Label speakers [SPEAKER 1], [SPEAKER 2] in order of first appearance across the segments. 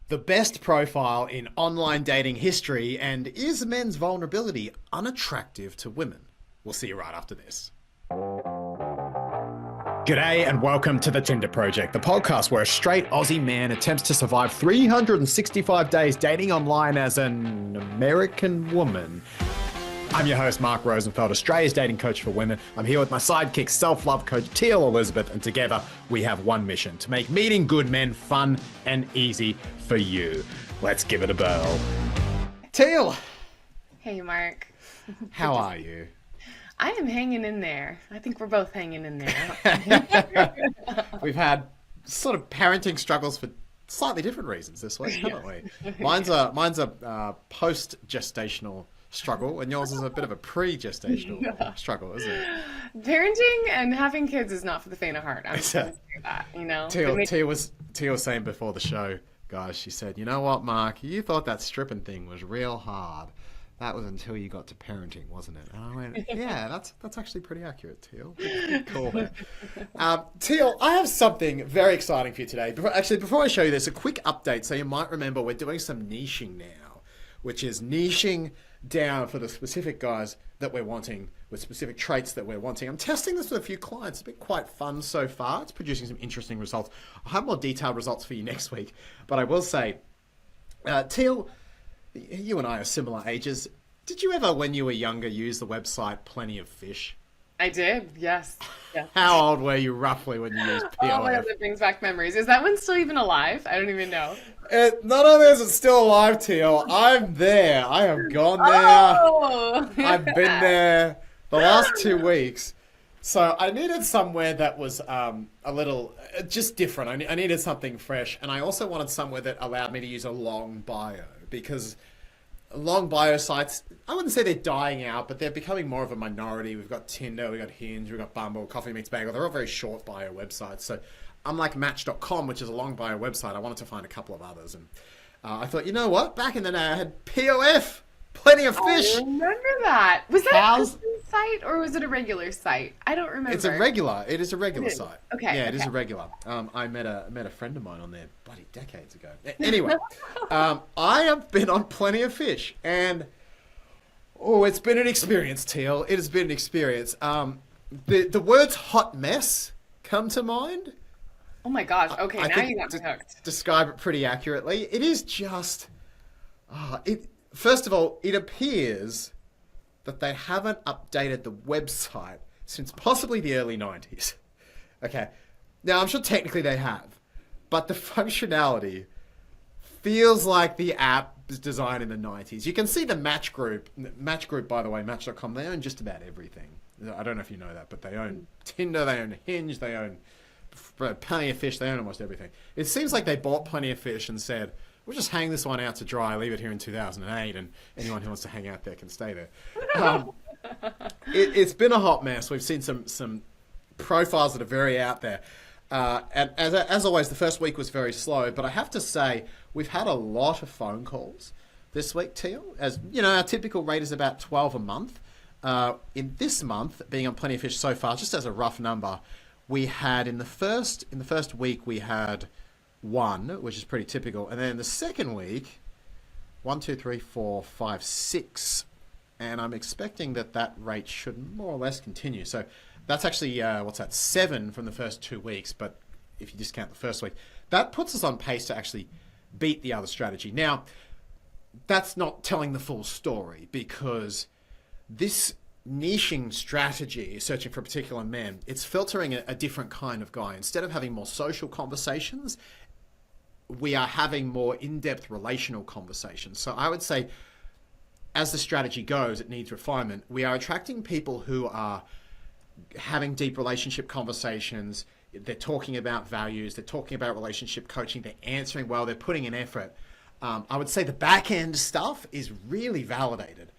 [SPEAKER 1] The best profile in online dating history, and is men's vulnerability unattractive to women? We'll see you right after this. G'day and welcome to the Tinder Project, the podcast where a straight Aussie man attempts to survive 365 days dating online as an American woman. I'm your host, Mark Rosenfeld, Australia's dating coach for women. I'm here with my sidekick, self-love coach, Teal Elizabeth, and together we have one mission: to make meeting good men fun and easy for you. Let's give it a whirl. Teal!
[SPEAKER 2] Hey, Mark.
[SPEAKER 1] How are you?
[SPEAKER 2] I am hanging in there. I think we're both hanging in there.
[SPEAKER 1] We've had sort of parenting struggles for slightly different reasons this week, haven't we? Mine's a post-gestational struggle, and yours is a bit of a pre-gestational struggle, isn't it?
[SPEAKER 2] Parenting and having kids is not for the faint of heart. I'm just gonna say that, you know.
[SPEAKER 1] Tia was saying before the show, guys, she said, you know what, Mark, you thought that stripping thing was real hard. That was until you got to parenting, wasn't it? And I went, yeah, that's actually pretty accurate, Teal. Good call there. Teal, I have something very exciting for you today. Before I show you this, a quick update. So you might remember we're doing some niching now, which is niching down for the specific guys that we're wanting, with specific traits that we're wanting. I'm testing this with a few clients. It's been quite fun so far. It's producing some interesting results. I'll have more detailed results for you next week. But I will say, Teal, you and I are similar ages. Did you ever, when you were younger, use the website Plenty of Fish?
[SPEAKER 2] I did, yes.
[SPEAKER 1] How old were you roughly when you used POF?
[SPEAKER 2] Oh my God, that brings back memories. Is that one still even alive? I don't even know.
[SPEAKER 1] Not only is it still alive, Teal, I'm there. I have gone there.
[SPEAKER 2] Oh!
[SPEAKER 1] I've been there the last 2 weeks. So I needed somewhere that was a little, just different. I needed something fresh. And I also wanted somewhere that allowed me to use a long bio, because long bio sites, I wouldn't say they're dying out, but they're becoming more of a minority. We've got Tinder, we've got Hinge, we've got Bumble, Coffee Meets Bagel. They're all very short bio websites. So unlike Match.com, which is a long bio website, I wanted to find a couple of others. And I thought, you know what? Back in the day, I had POF, Plenty of Fish.
[SPEAKER 2] I remember that. Was that a Christian site or was it a regular site? I don't remember.
[SPEAKER 1] It is a regular site.
[SPEAKER 2] Okay.
[SPEAKER 1] Yeah, it is a regular. I met a friend of mine on there bloody decades ago. Anyway, I have been on Plenty of Fish, and it's been an experience, Teal. It has been an experience. The words hot mess come to mind.
[SPEAKER 2] Oh my gosh. Okay,
[SPEAKER 1] I
[SPEAKER 2] now
[SPEAKER 1] think
[SPEAKER 2] you got me hooked.
[SPEAKER 1] Describe it pretty accurately. It is just first of all, it appears that they haven't updated the website since possibly the early 90s. Okay. Now, I'm sure technically they have, but the functionality feels like the app was designed in the 90s. You can see the Match Group, by the way, Match.com, they own just about everything. I don't know if you know that, but they own Tinder, they own Hinge, they own Plenty of Fish, they own almost everything. It seems like they bought Plenty of Fish and said, we'll just hang this one out to dry, leave it here in 2008, and anyone who wants to hang out there can stay there. It's been a hot mess. We've seen some profiles that are very out there. And as always, the first week was very slow, but I have to say, we've had a lot of phone calls this week, Teal. As you know, our typical rate is about 12 a month. In this month, being on Plenty of Fish so far, just as a rough number, we had in the first week we had 1, which is pretty typical, and then in the second week, 1, 2, 3, 4, 5, 6, and I'm expecting that rate should more or less continue. So that's actually 7 from the first 2 weeks, but if you discount the first week, that puts us on pace to actually beat the other strategy. Now, that's not telling the full story, because this niching strategy, searching for a particular man, it's filtering a different kind of guy. Instead of having more social conversations, we are having more in-depth relational conversations. So I would say, as the strategy goes, it needs refinement. We are attracting people who are having deep relationship conversations. They're talking about values. They're talking about relationship coaching. They're answering well. They're putting in effort. I would say the back-end stuff is really validated.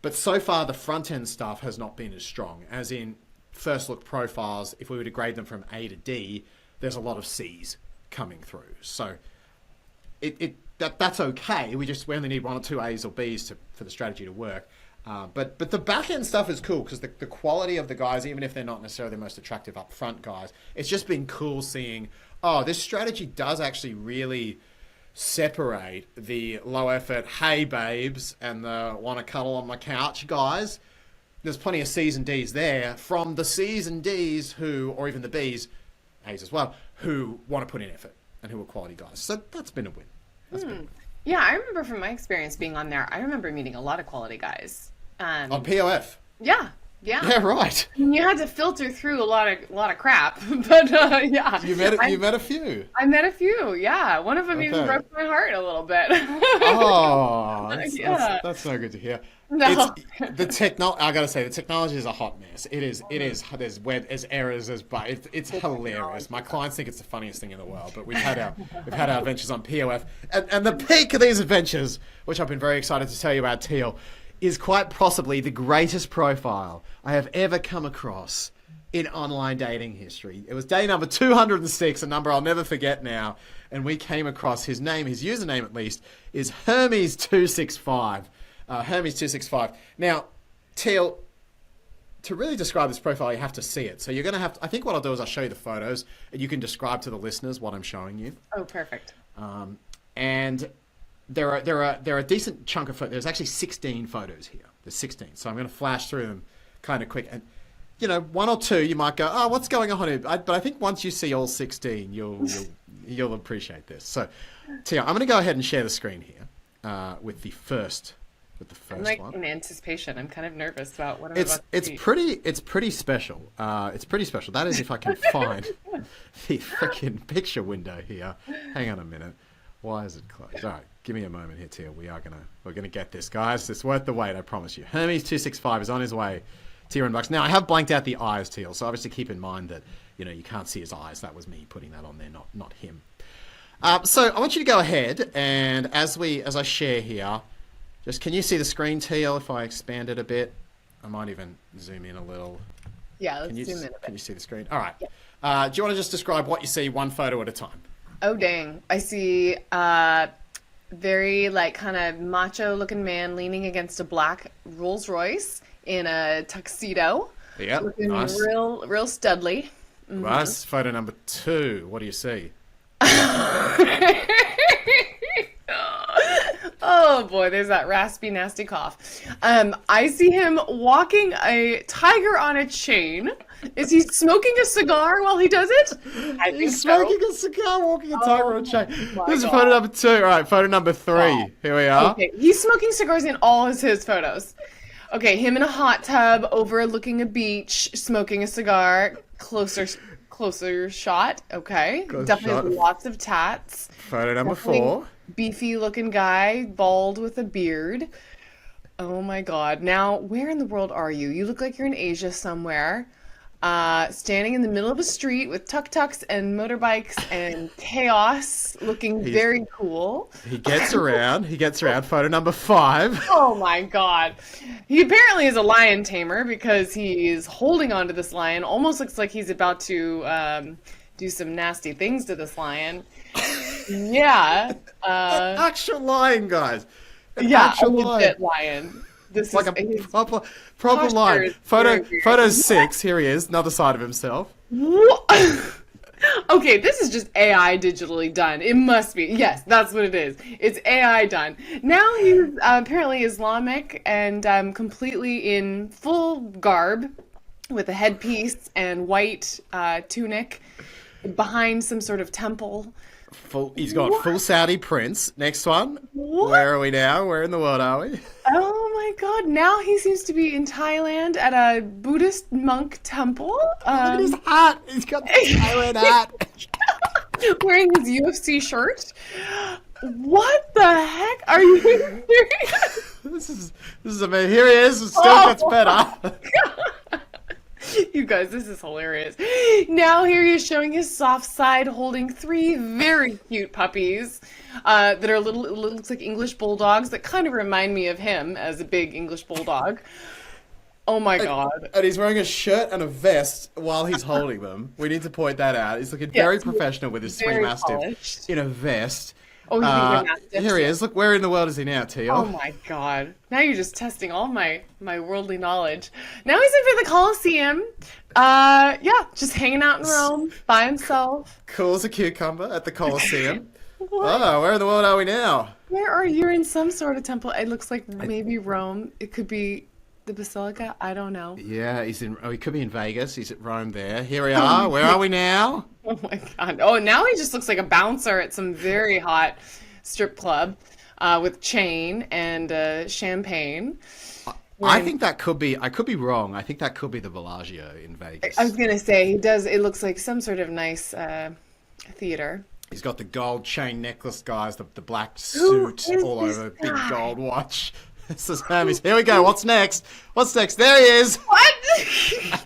[SPEAKER 1] But so far, the front-end stuff has not been as strong. As in, first look profiles, if we were to grade them from A to D, there's a lot of C's coming through. So that's okay. We only need 1 or 2 A's or B's for the strategy to work. But the back end stuff is cool, because the quality of the guys, even if they're not necessarily the most attractive upfront guys, it's just been cool seeing, this strategy does actually really separate the low effort, hey babes, and the want to cuddle on my couch guys. There's plenty of C's and D's there from the C's and D's who, or even the B's, A's as well, who want to put in effort and who are quality guys. So that's been a win. That's been a win.
[SPEAKER 2] Yeah, I remember from my experience being on there, I remember meeting a lot of quality guys.
[SPEAKER 1] On POF.
[SPEAKER 2] Yeah.
[SPEAKER 1] Yeah, right.
[SPEAKER 2] You had to filter through a lot of crap, but yeah.
[SPEAKER 1] You met a few.
[SPEAKER 2] I met a few. Yeah, one of them even broke my heart a little bit.
[SPEAKER 1] Oh, that's so good to hear.
[SPEAKER 2] No.
[SPEAKER 1] I gotta say, the technology is a hot mess. It is. There's errors, there's but it's hilarious. My clients think it's the funniest thing in the world. But we've had our adventures on POF, and the peak of these adventures, which I've been very excited to tell you about, Teal, is quite possibly the greatest profile I have ever come across in online dating history. It was day number 206, a number I'll never forget now, and we came across his name, his username at least, is Hermes265. Hermes265. Now, Teal, to really describe this profile, you have to see it. So you're going to have to, I think what I'll do is I'll show you the photos, and you can describe to the listeners what I'm showing you.
[SPEAKER 2] Oh, perfect.
[SPEAKER 1] And there are a decent chunk of photos. There's actually 16 photos here. There's 16. So I'm going to flash through them kind of quick. And, one or two, you might go, oh, what's going on here? But I think once you see all 16, you'll appreciate this. So, Tia, I'm going to go ahead and share the screen here with the first
[SPEAKER 2] I'm like
[SPEAKER 1] one.
[SPEAKER 2] in anticipation. I'm kind of nervous about what I'm about to see.
[SPEAKER 1] It's pretty special. It's pretty special. That is if I can find the freaking picture window here. Hang on a minute. Why is it closed? All right, give me a moment here, Teal. We're gonna get this, guys. It's worth the wait, I promise you. Hermes265 is on his way to your inbox. Now, I have blanked out the eyes, Teal, so obviously keep in mind that you can't see his eyes. That was me putting that on there, not him. So I want you to go ahead and as I share here, just can you see the screen, Teal? If I expand it a bit, I might even zoom in a little.
[SPEAKER 2] Yeah, let's zoom in a bit.
[SPEAKER 1] Can you see the screen? All right.
[SPEAKER 2] Yeah.
[SPEAKER 1] Do you want to just describe what you see one photo at a time?
[SPEAKER 2] Oh, dang. I see very kind of macho looking man leaning against a black Rolls Royce in a tuxedo.
[SPEAKER 1] Yeah,
[SPEAKER 2] looking
[SPEAKER 1] nice.
[SPEAKER 2] real studly. Mm-hmm.
[SPEAKER 1] Nice. Photo number 2. What do you see?
[SPEAKER 2] Oh boy, there's that raspy, nasty cough. I see him walking a tiger on a chain. Is he smoking a cigar while he does it? I think
[SPEAKER 1] He's smoking a cigar, walking a tiger on a chain. This is
[SPEAKER 2] God.
[SPEAKER 1] photo number 2. All right, photo number 3.
[SPEAKER 2] Oh.
[SPEAKER 1] Here we are.
[SPEAKER 2] Okay, he's smoking cigars in all of his photos. Okay, him in a hot tub overlooking a beach, smoking a cigar. Closer shot. Okay, definitely lots of tats.
[SPEAKER 1] Photo number 4.
[SPEAKER 2] Beefy looking guy, bald with a beard. Oh my God. Now, where in the world are you? You look like you're in Asia somewhere. Standing in the middle of a street with tuk-tuks and motorbikes and chaos, looking very cool.
[SPEAKER 1] He gets around. Photo number 5.
[SPEAKER 2] Oh my God. He apparently is a lion tamer because he's holding onto this lion. Almost looks like he's about to do some nasty things to this lion. Yeah.
[SPEAKER 1] An actual lion, guys.
[SPEAKER 2] Actual legit lion. This
[SPEAKER 1] like
[SPEAKER 2] is
[SPEAKER 1] a proper lion. Photo 6. Here he is, another side of himself.
[SPEAKER 2] Okay, this is just AI digitally done. It must be. Yes, that's what it is. It's AI done. Now he's apparently Islamic and completely in full garb with a headpiece and white tunic behind some sort of temple.
[SPEAKER 1] He's got full Saudi prince. Next one.
[SPEAKER 2] What?
[SPEAKER 1] Where are we now? Where in the world are we?
[SPEAKER 2] Oh my God. Now he seems to be in Thailand at a Buddhist monk temple.
[SPEAKER 1] Look at his hat. He's got the Thailand hat.
[SPEAKER 2] Wearing his UFC shirt. What the heck? Are you serious?
[SPEAKER 1] This is amazing. Here he is. It still gets better.
[SPEAKER 2] You guys, this is hilarious. Now here he is showing his soft side holding 3 very cute puppies that are looks like English bulldogs that kind of remind me of him as a big English bulldog. Oh my God.
[SPEAKER 1] And he's wearing a shirt and a vest while he's holding them. We need to point that out. He's looking very professional with his swing mastiff in a vest.
[SPEAKER 2] Oh, you think they're mastiffs?
[SPEAKER 1] Here he is. Look, where in the world is he now, Teal?
[SPEAKER 2] Oh my God. Now you're just testing all my worldly knowledge. Now he's in for the Colosseum. Just hanging out in Rome by himself.
[SPEAKER 1] Cool as a cucumber at the Colosseum.
[SPEAKER 2] What?
[SPEAKER 1] Oh, where in the world are we now?
[SPEAKER 2] Where are you? In some sort of temple. It looks like maybe Rome. It could be the Basilica. I don't know.
[SPEAKER 1] Yeah, he's in. Oh, he could be in Vegas. He's at Rome. There. Here we are. Where are we now?
[SPEAKER 2] Oh my God. Oh, now he just looks like a bouncer at some very hot strip club with chain and champagne.
[SPEAKER 1] I think that could be. I could be wrong. I think that could be the Bellagio in Vegas.
[SPEAKER 2] I was gonna say he does. It looks like some sort of nice theater.
[SPEAKER 1] He's got the gold chain necklace, guys. The black
[SPEAKER 2] Who
[SPEAKER 1] suit
[SPEAKER 2] is
[SPEAKER 1] all
[SPEAKER 2] this
[SPEAKER 1] over, big
[SPEAKER 2] guy?
[SPEAKER 1] gold watch. This is Hermes. Here we go. What's next? What's next? There he is.
[SPEAKER 2] What?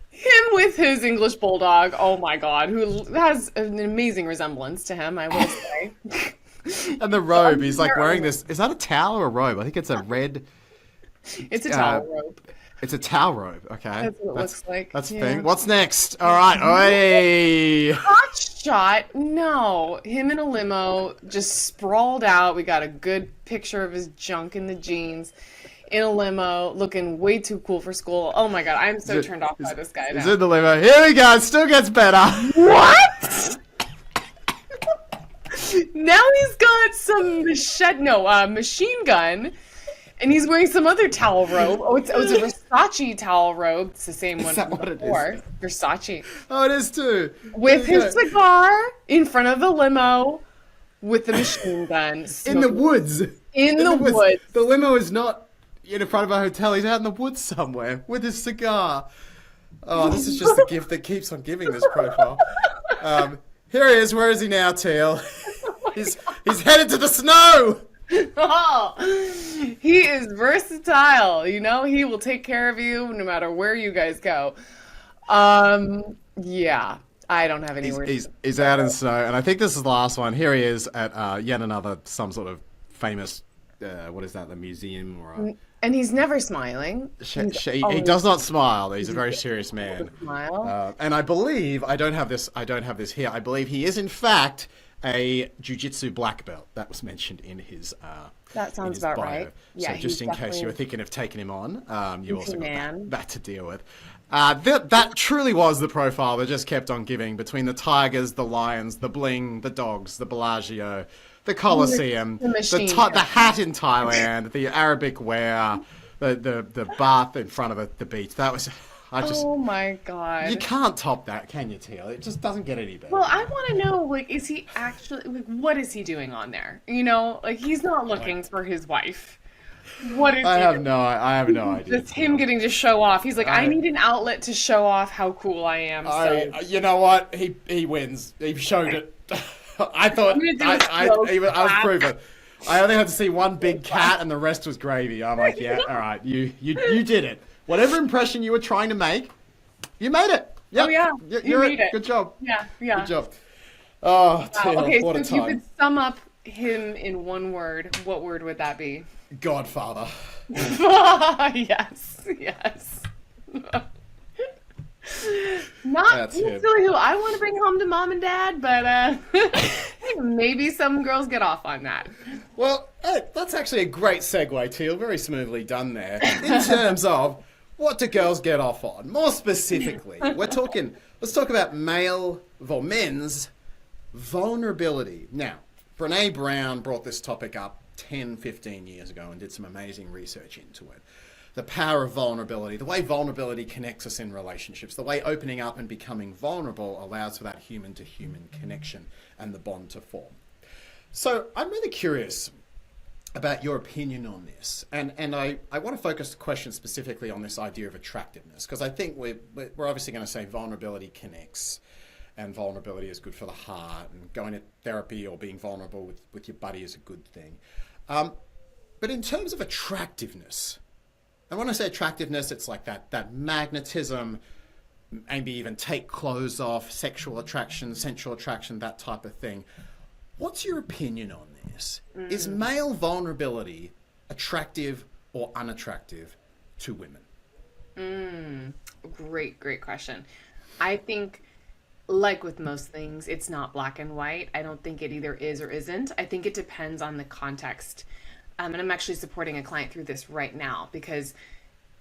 [SPEAKER 2] Him with his English bulldog. Oh my God, who has an amazing resemblance to him, I will say.
[SPEAKER 1] And the robe. He's like wearing this. Is that a towel or a robe? I think it's a red.
[SPEAKER 2] It's a towel robe.
[SPEAKER 1] It's a towel robe. Okay.
[SPEAKER 2] That's what it looks like.
[SPEAKER 1] That's the
[SPEAKER 2] Yeah.
[SPEAKER 1] thing. What's next? All right. Oi.
[SPEAKER 2] Hot shot? No. Him in a limo, just sprawled out. We got a good picture of his junk in the jeans. In a limo, looking way too cool for school. Oh my God, I'm so turned off by this guy
[SPEAKER 1] He's
[SPEAKER 2] now.
[SPEAKER 1] in the limo. Here we go. It still gets better.
[SPEAKER 2] What? Now he's got some machine gun, and he's wearing some other towel robe. Oh, it's a Versace towel robe. It's the same one
[SPEAKER 1] that
[SPEAKER 2] from
[SPEAKER 1] what it is?
[SPEAKER 2] before. Versace.
[SPEAKER 1] Oh, it is too.
[SPEAKER 2] With
[SPEAKER 1] There you
[SPEAKER 2] his
[SPEAKER 1] go.
[SPEAKER 2] cigar in front of the limo with the machine gun.
[SPEAKER 1] In the
[SPEAKER 2] smoking.
[SPEAKER 1] woods.
[SPEAKER 2] In the woods.
[SPEAKER 1] The limo is not in front of a hotel. He's out in the woods somewhere with his cigar. Oh, this is just the gift that keeps on giving this profile. Here he is. Where is he now, Teal? He's headed to the snow.
[SPEAKER 2] Oh, he is versatile. You know, he will take care of you no matter where you guys go. Yeah, I don't have any words.
[SPEAKER 1] He's out in the snow, and I think this is the last one. Here he is at yet another some sort of famous what is that? The museum or a...
[SPEAKER 2] And he's never smiling.
[SPEAKER 1] He does not smile. He's a very serious man.
[SPEAKER 2] Smile.
[SPEAKER 1] And I believe I don't have this here. I believe he is in fact a jiu-jitsu black belt. That was mentioned in his
[SPEAKER 2] That sounds
[SPEAKER 1] in his
[SPEAKER 2] about
[SPEAKER 1] bio.
[SPEAKER 2] right. Yeah,
[SPEAKER 1] So just
[SPEAKER 2] he's
[SPEAKER 1] in case you
[SPEAKER 2] definitely
[SPEAKER 1] were thinking of taking him on, you also got
[SPEAKER 2] man.
[SPEAKER 1] that to deal with. That truly was the profile that just kept on giving between the tigers, the lions, the bling, the dogs, the Bellagio, the Colosseum,
[SPEAKER 2] The machine
[SPEAKER 1] the
[SPEAKER 2] gun.
[SPEAKER 1] hat in Thailand, the Arabic wear, the bath in front of the beach. That was,
[SPEAKER 2] Oh my God.
[SPEAKER 1] you can't top that, can you, Teal? It just doesn't get any better.
[SPEAKER 2] Well, I want to know, like, is he actually, like, what is he doing on there? You know, like, he's not looking for his wife. What is
[SPEAKER 1] I
[SPEAKER 2] he
[SPEAKER 1] have
[SPEAKER 2] doing?
[SPEAKER 1] no idea.
[SPEAKER 2] It's him getting to show off. He's like, I need an outlet to show off how cool I am. So
[SPEAKER 1] You know what? He wins. He showed it. I thought
[SPEAKER 2] I'm gonna do a
[SPEAKER 1] I
[SPEAKER 2] slow
[SPEAKER 1] was
[SPEAKER 2] clap.
[SPEAKER 1] proven. I only had to see one big cat, and the rest was gravy. I'm like, yeah, all right, you did it. Whatever impression you were trying to make, you made it. Yep.
[SPEAKER 2] Oh, yeah, you
[SPEAKER 1] You're
[SPEAKER 2] made it.
[SPEAKER 1] Good job.
[SPEAKER 2] yeah.
[SPEAKER 1] Good job. Oh, Teal,
[SPEAKER 2] Okay,
[SPEAKER 1] what
[SPEAKER 2] so
[SPEAKER 1] a
[SPEAKER 2] if you
[SPEAKER 1] time.
[SPEAKER 2] could sum up him in one word, what word would that be?
[SPEAKER 1] Godfather.
[SPEAKER 2] Yes. Not
[SPEAKER 1] That's him.
[SPEAKER 2] necessarily who I want to bring home to mom and dad, but maybe some girls get off on that.
[SPEAKER 1] Well, hey, that's actually a great segue, Teal. Very smoothly done there. In terms of what do girls get off on? More specifically, let's talk about men's vulnerability. Now, Brene Brown brought this topic up 10, 15 years ago and did some amazing research into it. The power of vulnerability, the way vulnerability connects us in relationships, the way opening up and becoming vulnerable allows for that human-to-human connection and the bond to form. So I'm really curious about your opinion on this. And I want to focus the question specifically on this idea of attractiveness, because I think we're obviously going to say vulnerability connects and vulnerability is good for the heart, and going to therapy or being vulnerable with your buddy is a good thing. But in terms of attractiveness, and when I say attractiveness, it's like that magnetism, maybe even take clothes off, sexual attraction, sensual attraction, that type of thing. What's your opinion on this? Is male vulnerability attractive or unattractive to women?
[SPEAKER 2] Great question. I think, like with most things, it's not black and white. I don't think it either is or isn't. I think it depends on the context. And I'm actually supporting a client through this right now because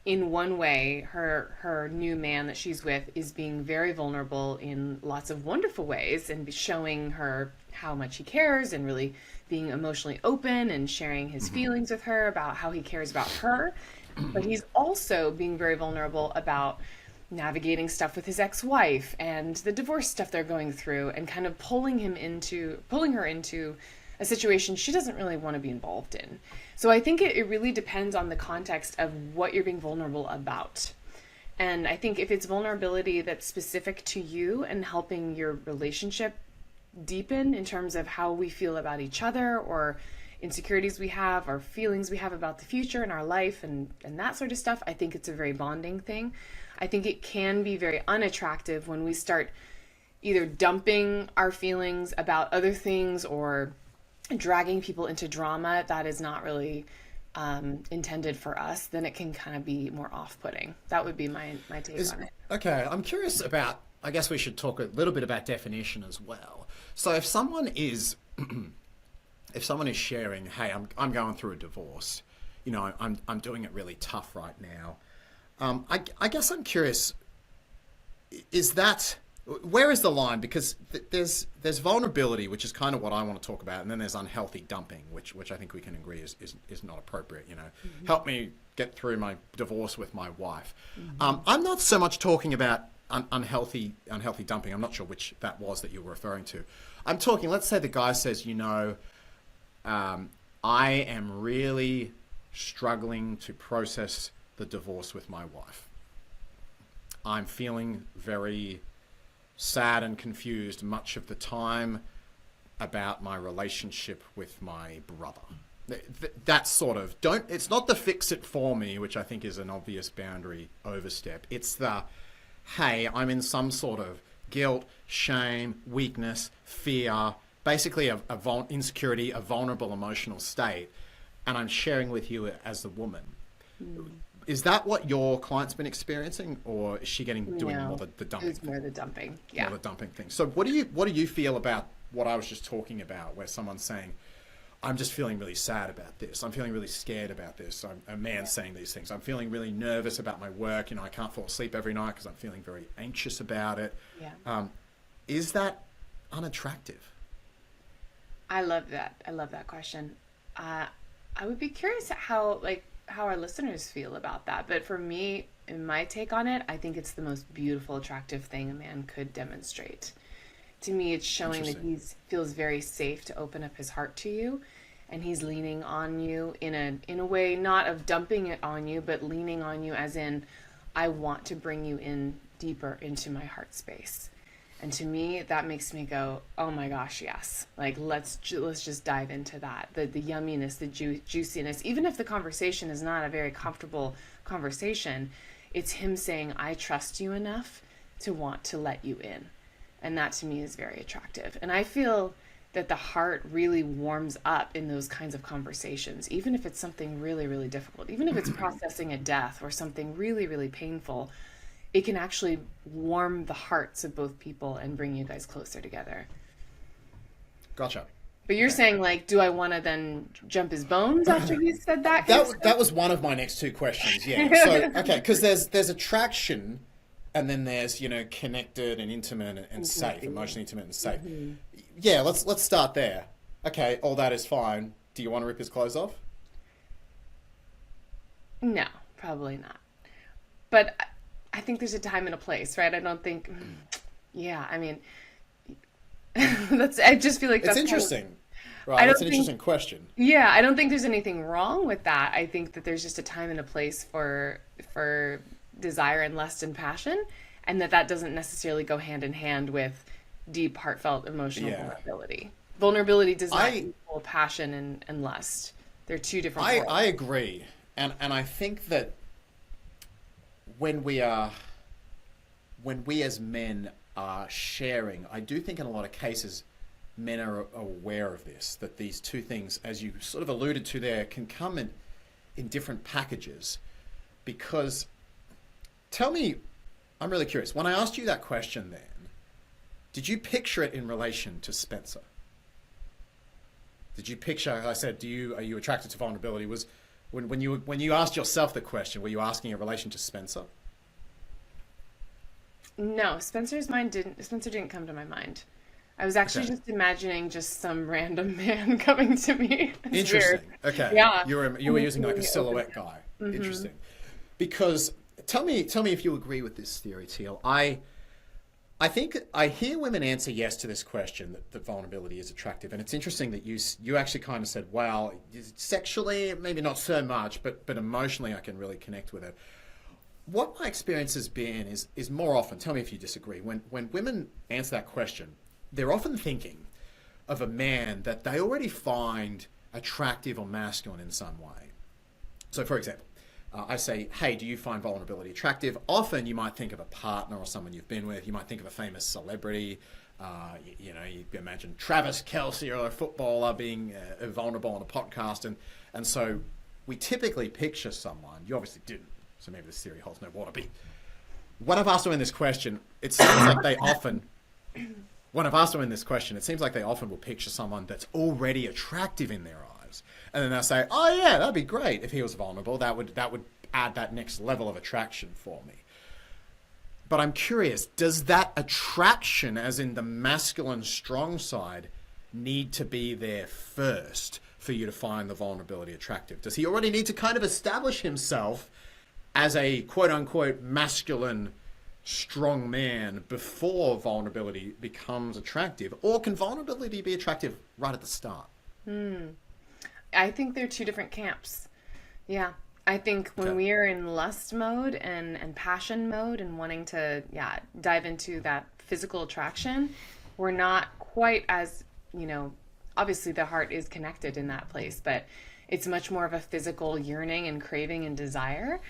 [SPEAKER 2] in one way, her new man that she's with is being very vulnerable in lots of wonderful ways and showing her how much he cares and really being emotionally open and sharing his feelings with her about how he cares about her. But he's also being very vulnerable about navigating stuff with his ex-wife and the divorce stuff they're going through, and kind of pulling her into a situation she doesn't really want to be involved in. So I think it really depends on the context of what you're being vulnerable about. And I think if it's vulnerability that's specific to you and helping your relationship deepen in terms of how we feel about each other, or insecurities we have, or feelings we have about the future and our life, and that sort of stuff, I think it's a very bonding thing. I think it can be very unattractive when we start either dumping our feelings about other things or dragging people into drama that is not really intended for us. Then it can kind of be more off-putting. That would be my take on it.
[SPEAKER 1] Okay, I'm curious about, I guess we should talk a little bit about definition as well. So if someone is sharing, hey, I'm going through a divorce, you know, I'm doing it really tough right now. I guess I'm curious, where is the line? Because there's vulnerability, which is kind of what I want to talk about, and then there's unhealthy dumping, which I think we can agree is not appropriate. You know, help me get through my divorce with my wife. I'm not so much talking about unhealthy dumping. I'm not sure which that was that you were referring to. I'm talking, let's say the guy says, you know, I am really struggling to process the divorce with my wife. I'm feeling very sad and confused much of the time about my relationship with my brother. That sort of, it's not the fix it for me, which I think is an obvious boundary overstep. It's the, hey, I'm in some sort of guilt, shame, weakness, fear, basically insecurity, a vulnerable emotional state, and I'm sharing with you as a woman. Is that what your client's been experiencing, or is she doing more the dumping?
[SPEAKER 2] It's more the dumping, yeah.
[SPEAKER 1] More the dumping thing. So what do you feel about what I was just talking about, where someone's saying, I'm just feeling really sad about this. I'm feeling really scared about this. I'm a man saying these things. I'm feeling really nervous about my work. You know, I can't fall asleep every night because I'm feeling very anxious about it.
[SPEAKER 2] Yeah.
[SPEAKER 1] Is that unattractive?
[SPEAKER 2] I love that. I love that question. I would be curious how our listeners feel about that. But for me, in my take on it, I think it's the most beautiful, attractive thing a man could demonstrate. To me, it's showing that he feels very safe to open up his heart to you, and he's leaning on you in a way not of dumping it on you, but leaning on you as in, I want to bring you in deeper into my heart space. And to me, that makes me go, oh my gosh, yes. Like, let's just dive into that. The yumminess, the juiciness. Even if the conversation is not a very comfortable conversation, it's him saying, I trust you enough to want to let you in. And that to me is very attractive. And I feel that the heart really warms up in those kinds of conversations, even if it's something really, really difficult, even if it's processing a death or something really, really painful. It can actually warm the hearts of both people and bring you guys closer together.
[SPEAKER 1] Gotcha.
[SPEAKER 2] But you're saying, like, do I want to then jump his bones after he said that?
[SPEAKER 1] That was one of my next two questions. Yeah. So okay, because there's attraction, and then there's, you know, connected and intimate and safe, emotionally intimate and safe. Yeah. Let's start there. Okay, all that is fine. Do you want to rip his clothes off?
[SPEAKER 2] No, probably not. But I think there's a time and a place, right? I don't think, yeah, I mean, I just feel like that's
[SPEAKER 1] it's interesting. Right, that's an interesting question.
[SPEAKER 2] Yeah, I don't think there's anything wrong with that. I think that there's just a time and a place for desire and lust and passion, and that doesn't necessarily go hand in hand with deep, heartfelt, emotional vulnerability. Vulnerability does not equal passion and lust. They're two different worlds.
[SPEAKER 1] I agree. And I think that when we as men are sharing, I do think in a lot of cases men are aware of this, that these two things, as you sort of alluded to there, can come in different packages. Because, tell me, I'm really curious, when I asked you that question then, did you picture it in relation to Spencer? Did you picture, I said, are you attracted to vulnerability? When you asked yourself the question, were you asking in relation to Spencer?
[SPEAKER 2] No, Spencer didn't come to my mind. I was actually
[SPEAKER 1] Okay.
[SPEAKER 2] just imagining just some random man coming to me. It's
[SPEAKER 1] Interesting.
[SPEAKER 2] weird.
[SPEAKER 1] Okay.
[SPEAKER 2] Yeah.
[SPEAKER 1] You were using like a
[SPEAKER 2] Completely
[SPEAKER 1] silhouette guy.
[SPEAKER 2] open.
[SPEAKER 1] Interesting. Because tell me if you agree with this theory, Teal. I think I hear women answer yes to this question that vulnerability is attractive, and it's interesting that you actually kind of said, well, sexually maybe not so much, but emotionally I can really connect with it. What my experience has been is more often, tell me if you disagree, when women answer that question, they're often thinking of a man that they already find attractive or masculine in some way. So, for example, I say, hey, do you find vulnerability attractive? Often you might think of a partner or someone you've been with. You might think of a famous celebrity. You imagine Travis Kelce or a footballer being vulnerable on a podcast. And so we typically picture someone. You obviously didn't, so maybe this theory holds no water. But when I've asked women this question, it seems like they often... When I've asked women this question, it seems like they often will picture someone that's already attractive in their eyes. And then they'll say, oh yeah, that'd be great if he was vulnerable. That would add that next level of attraction for me. But I'm curious, does that attraction, as in the masculine strong side, need to be there first for you to find the vulnerability attractive? Does he already need to kind of establish himself as a quote-unquote masculine strong man before vulnerability becomes attractive? Or can vulnerability be attractive right at the start?
[SPEAKER 2] I think they're two different camps. Yeah. I think when
[SPEAKER 1] Okay.
[SPEAKER 2] we are in lust mode and passion mode and wanting to, dive into that physical attraction, we're not quite as, obviously the heart is connected in that place, but it's much more of a physical yearning and craving and desire.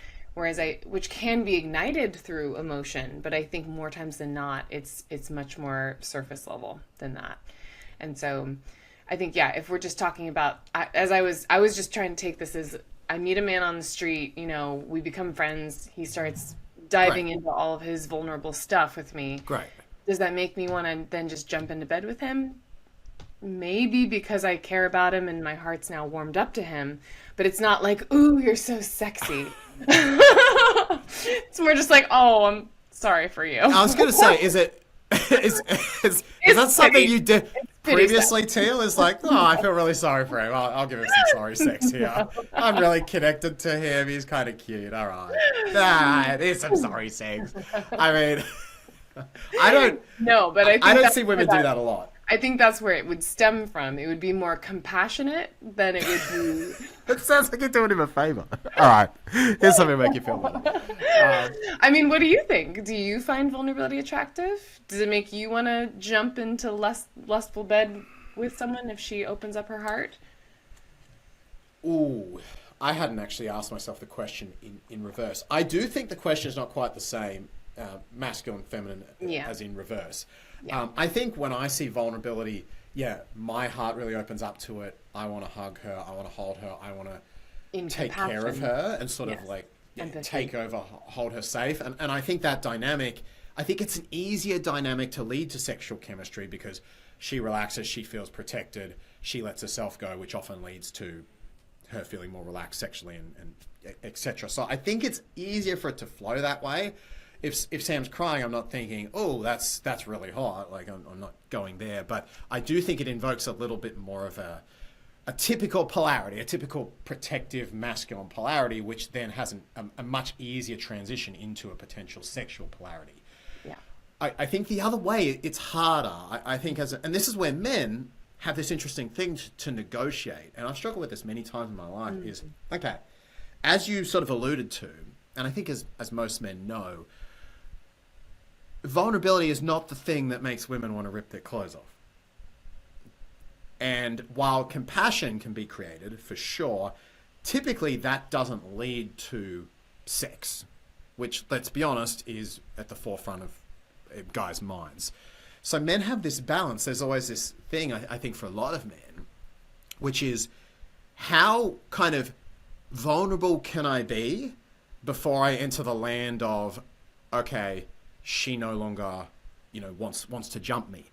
[SPEAKER 2] Which can be ignited through emotion, but I think more times than not, it's much more surface level than that. And so I think, if we're just talking about, I was just trying to take this as I meet a man on the street, we become friends. He starts diving
[SPEAKER 1] Right.
[SPEAKER 2] into all of his vulnerable stuff with me.
[SPEAKER 1] Great.
[SPEAKER 2] Does that make me want to then just jump into bed with him? Maybe because I care about him and my heart's now warmed up to him, but it's not like, ooh, you're so sexy. It's more just like, oh, I'm sorry for you.
[SPEAKER 1] I was going to say, is that something you did previously, Teal? Is like, oh, I feel really sorry for him. I'll give him some sorry sex here. I'm really connected to him. He's kind of cute. All right. There's some sorry sex. I mean, I don't
[SPEAKER 2] No, but I think
[SPEAKER 1] see
[SPEAKER 2] that's
[SPEAKER 1] women
[SPEAKER 2] where
[SPEAKER 1] do that a lot.
[SPEAKER 2] I think that's where it would stem from. It would be more compassionate than it would be.
[SPEAKER 1] It sounds like you're doing him a favor. All right. Here's something to make you feel better.
[SPEAKER 2] I mean, what do you think? Do you find vulnerability attractive? Does it make you want to jump into lustful bed with someone if she opens up her heart?
[SPEAKER 1] Ooh, I hadn't actually asked myself the question in reverse. I do think the question is not quite the same, masculine, feminine,
[SPEAKER 2] Yeah.
[SPEAKER 1] as in reverse.
[SPEAKER 2] Yeah.
[SPEAKER 1] I think when I see vulnerability, my heart really opens up to it. I want to hug her. I want to hold her. I want to
[SPEAKER 2] In
[SPEAKER 1] take care of
[SPEAKER 2] compassion.
[SPEAKER 1] her and sort
[SPEAKER 2] Yes.
[SPEAKER 1] of like
[SPEAKER 2] Empathy.
[SPEAKER 1] take over, hold her safe. And I think that dynamic, I think it's an easier dynamic to lead to sexual chemistry because she relaxes, she feels protected, she lets herself go, which often leads to her feeling more relaxed sexually and etc. So I think it's easier for it to flow that way. If Sam's crying, I'm not thinking, oh, that's really hot. Like I'm not going there. But I do think it invokes a little bit more of a typical polarity, a typical protective masculine polarity, which then has a much easier transition into a potential sexual polarity.
[SPEAKER 2] Yeah.
[SPEAKER 1] I think the other way, it's harder. I think and this is where men have this interesting thing to negotiate. And I've struggled with this many times in my life is, okay, as you sort of alluded to, and I think as most men know, vulnerability is not the thing that makes women want to rip their clothes off. And while compassion can be created, for sure, typically that doesn't lead to sex, which, let's be honest, is at the forefront of guys' minds. So men have this balance. There's always this thing, I think, for a lot of men, which is how kind of vulnerable can I be before I enter the land of, okay, she no longer, wants to jump me.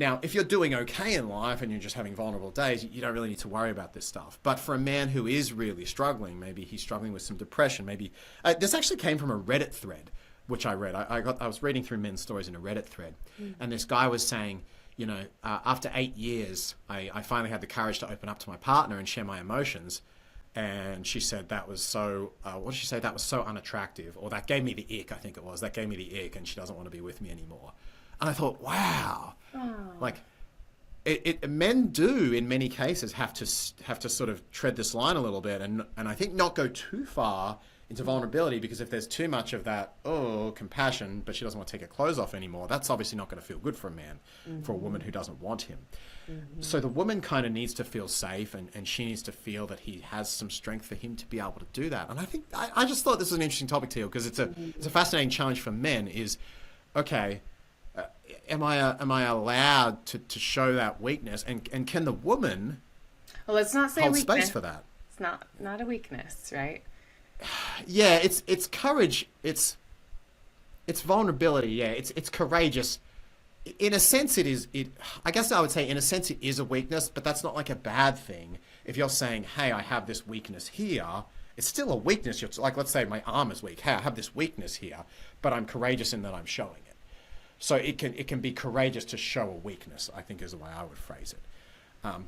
[SPEAKER 1] Now, if you're doing okay in life and you're just having vulnerable days, you don't really need to worry about this stuff. But for a man who is really struggling, maybe he's struggling with some depression, maybe this actually came from a Reddit thread, which I read. I was reading through men's stories in a Reddit thread, and this guy was saying, you know, after 8 years, I finally had the courage to open up to my partner and share my emotions. And she said that was so, what did she say? That was so unattractive, or that gave me the ick, I think it was. That gave me the ick, and she doesn't want to be with me anymore. And I thought, wow, like men do in many cases have to sort of tread this line a little bit, and I think not go too far into vulnerability, because if there's too much of that, compassion, but she doesn't want to take her clothes off anymore, that's obviously not going to feel good for a man, for a woman who doesn't want him. So the woman kind of needs to feel safe, and she needs to feel that he has some strength for him to be able to do that. And I think I just thought this was an interesting topic, Teal, because it's a fascinating challenge for men. Is okay. Am I allowed to show that weakness, and can the woman
[SPEAKER 2] let's not say
[SPEAKER 1] hold
[SPEAKER 2] weakness.
[SPEAKER 1] space for that?
[SPEAKER 2] It's not a weakness, right?
[SPEAKER 1] Yeah, it's courage. It's vulnerability. Yeah, it's courageous. In a sense, I guess I would say in a sense it is a weakness, but that's not like a bad thing. If you're saying, hey, I have this weakness here, it's still a weakness. You're like, let's say my arm is weak. Hey, I have this weakness here, but I'm courageous in that I'm showing it. So it can be courageous to show a weakness, I think is the way I would phrase it.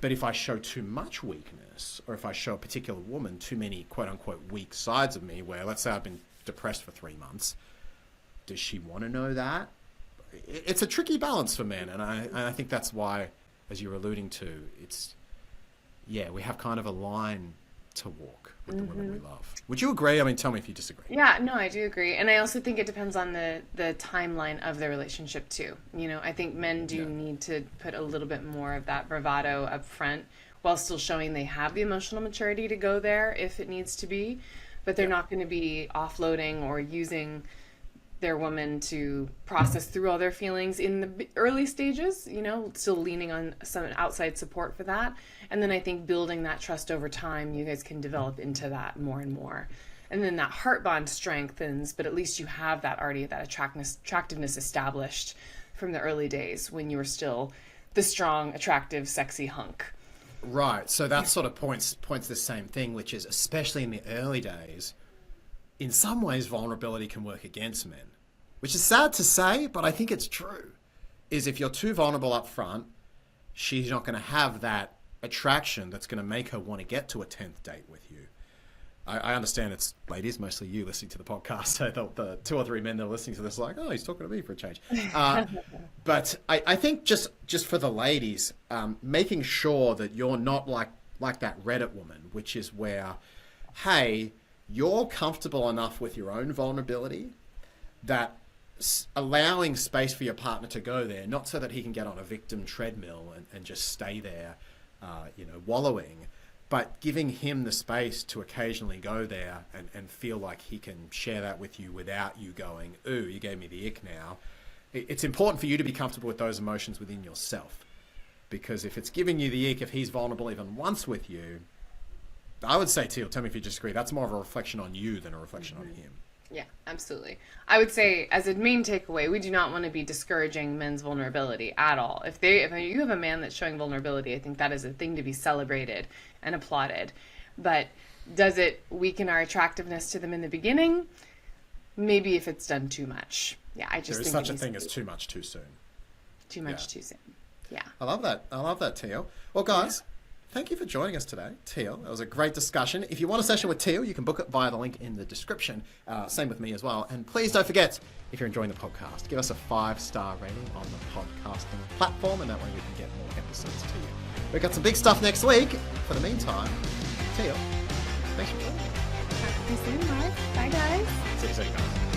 [SPEAKER 1] But if I show too much weakness, or if I show a particular woman too many quote-unquote weak sides of me, where let's say I've been depressed for 3 months, does she want to know that? It's a tricky balance for men, and I think that's why, as you're alluding to, we have kind of a line to walk with the women we love. Would you agree? I mean, tell me if you disagree.
[SPEAKER 2] Yeah, no, I do agree. And I also think it depends on the timeline of the relationship too. You know, I think men do need to put a little bit more of that bravado up front while still showing they have the emotional maturity to go there if it needs to be, but they're not going to be offloading or using their woman to process through all their feelings in the early stages, you know, still leaning on some outside support for that. And then I think building that trust over time, you guys can develop into that more and more. And then that heart bond strengthens, but at least you have that already, that attractiveness established from the early days when you were still the strong, attractive, sexy hunk.
[SPEAKER 1] Right. So that sort of points the same thing, which is especially in the early days, in some ways vulnerability can work against men, which is sad to say, but I think it's true. Is if you're too vulnerable up front, she's not going to have that attraction that's going to make her want to get to a 10th date with you. I understand it's ladies, mostly you listening to the podcast, so the 2 or 3 men that are listening to this are like, oh, he's talking to me for a change. But I think just for the ladies, making sure that you're not like that Reddit woman, which is where, hey, you're comfortable enough with your own vulnerability that allowing space for your partner to go there, not so that he can get on a victim treadmill and just stay there, wallowing, but giving him the space to occasionally go there and feel like he can share that with you without you going, ooh, you gave me the ick now. It's important for you to be comfortable with those emotions within yourself, because if it's giving you the ick, if he's vulnerable even once with you, I would say, Teal, tell me if you disagree, that's more of a reflection on you than a reflection on him.
[SPEAKER 2] Yeah, absolutely. I would say, as a main takeaway, we do not want to be discouraging men's vulnerability at all. If you have a man that's showing vulnerability, I think that is a thing to be celebrated and applauded. But does it weaken our attractiveness to them in the beginning? Maybe if it's done too much. Yeah, I just think
[SPEAKER 1] there is such a thing as too much too soon.
[SPEAKER 2] Too much too soon. Yeah.
[SPEAKER 1] I love that, Teal. Well, guys, thank you for joining us today, Teal. That was a great discussion. If you want a session with Teal, you can book it via the link in the description. Same with me as well. And please don't forget, if you're enjoying the podcast, give us a 5-star rating on the podcasting platform, and that way we can get more episodes to you. We've got some big stuff next week. For the meantime, Teal, thanks for joining.
[SPEAKER 2] Talk to you soon, Mark. Bye, guys.
[SPEAKER 1] See you soon, guys.